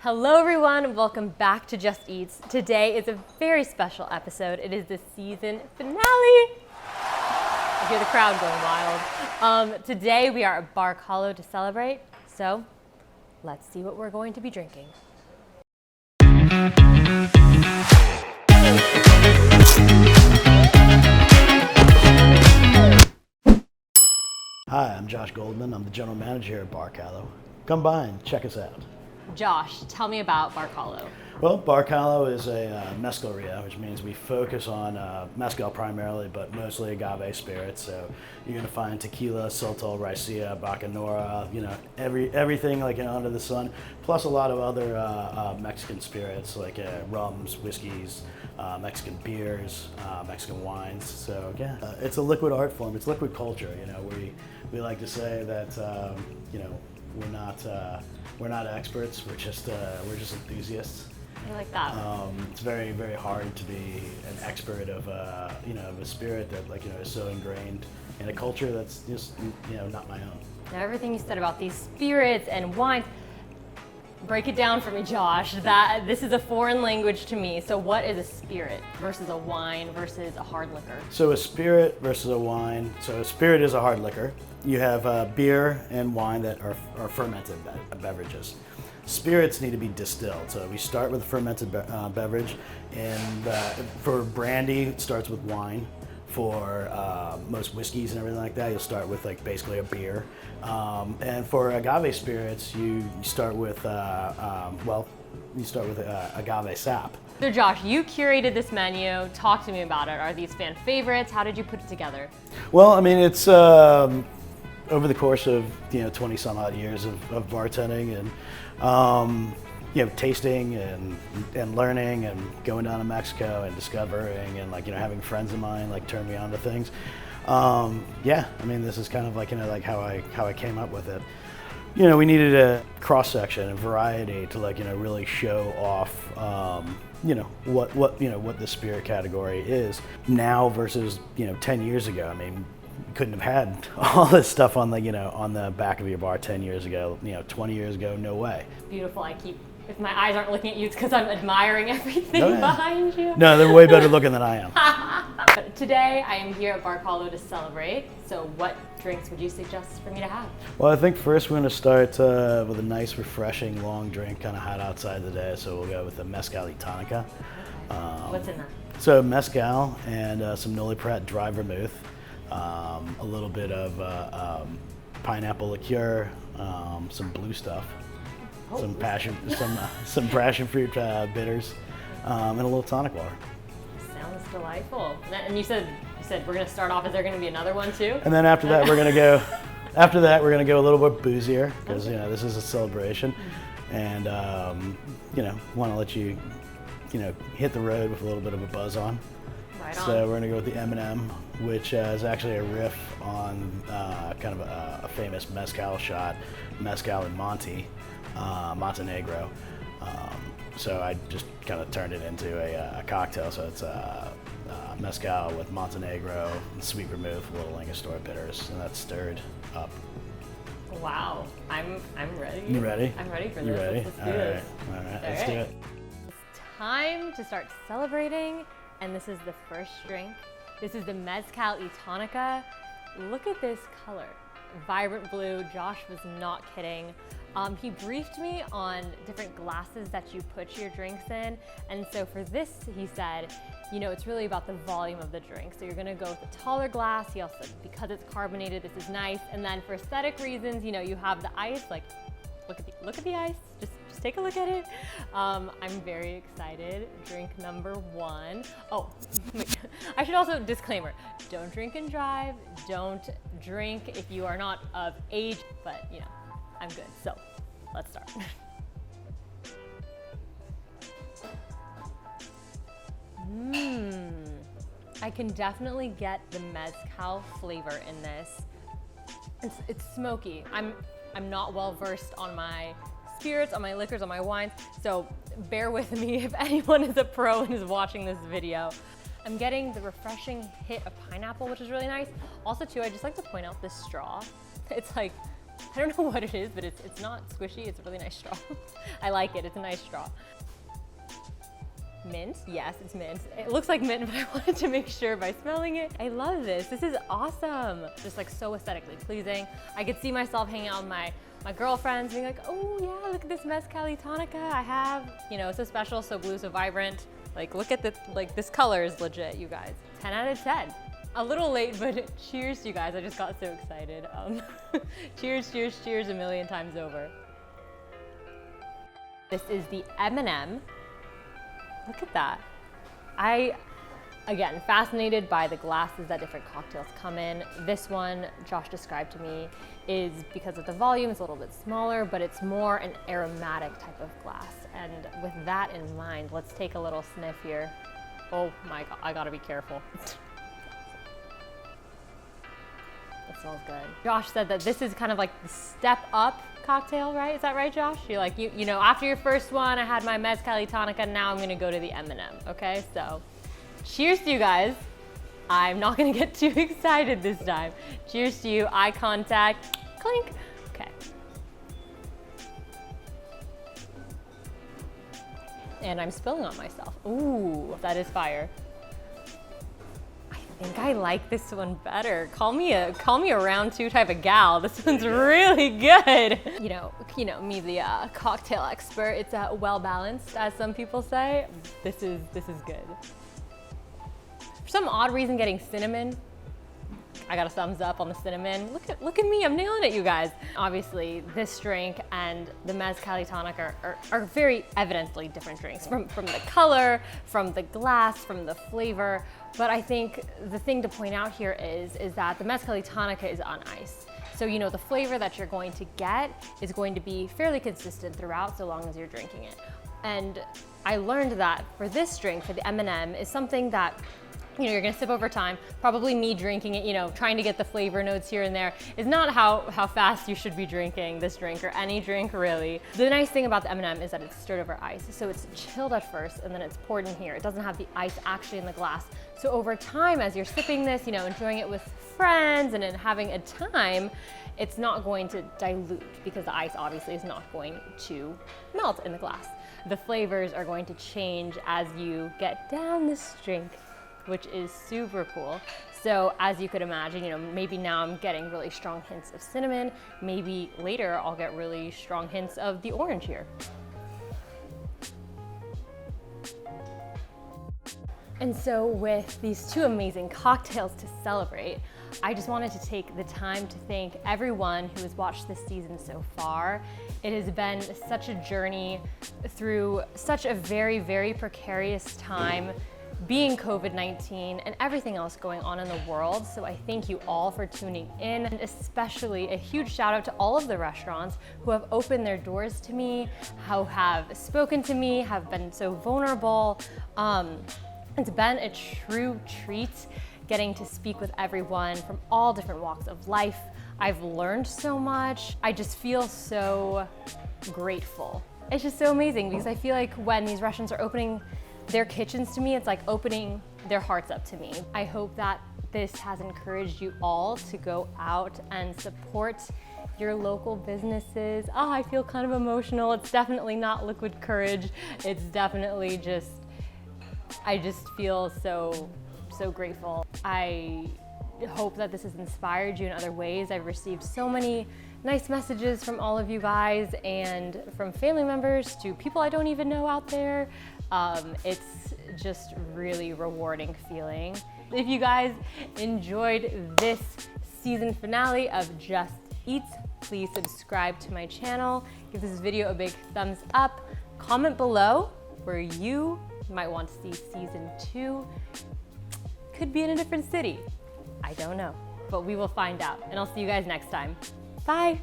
Hello everyone, and welcome back to Just Eats. Today is a very special episode. It is the season finale. I hear the crowd going wild. Today we are at Bar Calo to celebrate, so let's see what we're going to be drinking. Hi, I'm Josh Goldman. I'm the general manager here at Bar Calo. Come by and check us out. Josh, tell me about Bar Calo. Well, Bar Calo is a mezcaleria, which means we focus on mezcal primarily, but mostly agave spirits. So you're going to find tequila, sotol, raicilla, bacanora, everything like under the sun, plus a lot of other Mexican spirits like rums, whiskeys, Mexican beers, Mexican wines. So yeah, it's a liquid art form. It's liquid culture. We like to say that we're not experts. We're just enthusiasts. I like that. It's very, very hard to be an expert of a spirit that is so ingrained in a culture that's just not my own. Now everything you said about these spirits and wines, break it down for me, Josh. This is a foreign language to me. So what is a spirit versus a wine versus a hard liquor? So a spirit versus a wine. So a spirit is a hard liquor. You have beer and wine that are fermented beverages. Spirits need to be distilled. So we start with a fermented beverage, and for brandy, it starts with wine. For most whiskeys and everything like that, you'll start with basically a beer. And for agave spirits, you start with agave sap. So Josh, you curated this menu. Talk to me about it. Are these fan favorites? How did you put it together? Well, I mean, it's over the course of 20 some odd years of bartending and tasting and learning and going down to Mexico and discovering and having friends of mine turn me on to things. Yeah, I mean, this is kind of how I came up with it. We needed a cross section and variety to really show off what the spirit category is now versus 10 years ago. I mean, you couldn't have had all this stuff on the back of your bar 10 years ago. 20 years ago, no way. Beautiful. If my eyes aren't looking at you, it's because I'm admiring everything behind you. No, they're way better looking than I am. Today, I am here at Bar Calo to celebrate. So what drinks would you suggest for me to have? Well, I think first we're going to start with a nice, refreshing, long drink, kind of hot outside today. So we'll go with a Mezcal etonica. What's in that? So Mezcal and some Noli Prat dry vermouth, a little bit of pineapple liqueur, some blue stuff. Some passion fruit bitters, and a little tonic water. Sounds delightful. And you said we're gonna start off. Is there gonna be another one too? And then after that, we're gonna go. After that, we're gonna go a little bit boozier because this is a celebration, and want to let you hit the road with a little bit of a buzz on. Right on. So we're gonna go with the Eminem, which is actually a riff on kind of a famous mezcal shot, Mezcal and Montenegro. So I just kind of turned it into a cocktail. So it's mezcal with Montenegro, sweet vermouth, a little Angostura bitters, and that's stirred up. Wow, I'm ready. You ready? I'm ready for this. You ready? Let's do this. All right. Let's do it. It's time to start celebrating, and this is the first drink. This is the Mezcal etonica. Look at this color. Vibrant blue. Josh was not kidding. He briefed me on different glasses that you put your drinks in, and so for this, he said, it's really about the volume of the drink. So you're gonna go with a taller glass. He also said, because it's carbonated, this is nice. And then for aesthetic reasons, you have the ice. Look at the ice. Just take a look at it. I'm very excited. Drink number one. Oh, I should also disclaimer: don't drink and drive. Don't drink if you are not of age. But I'm good. So let's start. I can definitely get the mezcal flavor in this. It's smoky. I'm not well versed on my spirits, on my liquors, on my wines, so bear with me if anyone is a pro and is watching this video. I'm getting the refreshing hit of pineapple, which is really nice. Also too, I just like to point out this straw. It's I don't know what it is, but it's not squishy. It's a really nice straw. I like it. It's a nice straw. Mint? Yes, it's mint. It looks like mint, but I wanted to make sure by smelling it. I love this. This is awesome. Just like so aesthetically pleasing. I could see myself hanging out with my girlfriends being like, oh yeah, look at this Mezcal tonica I have. You know, so special, so blue, so vibrant. Like look at this color is legit, you guys. 10 out of 10. A little late, but cheers you guys. I just got so excited. Cheers, cheers, cheers a million times over. This is the Eminem. Look at that. Again, fascinated by the glasses that different cocktails come in. This one, Josh described to me, is because of the volume, it's a little bit smaller, but it's more an aromatic type of glass. And with that in mind, let's take a little sniff here. Oh my God, I gotta be careful. It smells good. Josh said that this is kind of like the step up cocktail, right? Is that right, Josh? You're like, you know, after your first one, I had my Mezcal tonica, now I'm gonna go to the Eminem, okay? So, cheers to you guys. I'm not gonna get too excited this time. Cheers to you, eye contact, clink. Okay. And I'm spilling on myself. Ooh, that is fire. I think I like this one better. Call me a round two type of gal. This one's really good. You know me, the cocktail expert. It's well balanced, as some people say. This is good. For some odd reason, getting cinnamon. I got a thumbs up on the cinnamon. Look at me, I'm nailing it, you guys. Obviously, this drink and the Mezcal tonica are very evidently different drinks from the color, from the glass, from the flavor. But I think the thing to point out here is that the Mezcal tonica is on ice. So, you know, the flavor that you're going to get is going to be fairly consistent throughout so long as you're drinking it. And I learned that for this drink, for the M&M, is something that, you know, you're gonna sip over time. Probably me drinking it, you know, trying to get the flavor notes here and there is not how fast you should be drinking this drink, or any drink really. The nice thing about the M&M is that it's stirred over ice. So it's chilled at first and then it's poured in here. It doesn't have the ice actually in the glass. So over time, as you're sipping this, you know, enjoying it with friends and then having a time, it's not going to dilute because the ice obviously is not going to melt in the glass. The flavors are going to change as you get down this drink, which is super cool. So as you could imagine, you know, maybe now I'm getting really strong hints of cinnamon. Maybe later I'll get really strong hints of the orange here. And so with these two amazing cocktails to celebrate, I just wanted to take the time to thank everyone who has watched this season so far. It has been such a journey through such a very, very precarious time, being COVID-19 and everything else going on in the world. So I thank you all for tuning in, and especially a huge shout out to all of the restaurants who have opened their doors to me, who have spoken to me, have been so vulnerable. It's been a true treat getting to speak with everyone from all different walks of life. I've learned so much. I just feel so grateful. It's just so amazing because I feel like when these restaurants are opening their kitchens to me, it's like opening their hearts up to me. I hope that this has encouraged you all to go out and support your local businesses. Oh, I feel kind of emotional. It's definitely not liquid courage. It's definitely just, I just feel so grateful. I hope that this has inspired you in other ways. I've received so many nice messages from all of you guys, and from family members to people I don't even know out there. It's just really rewarding feeling. If you guys enjoyed this season finale of Just Eats, please subscribe to my channel, give this video a big thumbs up, comment below where you might want to see season 2. Could be in a different city. I don't know, but we will find out. And I'll see you guys next time. Bye.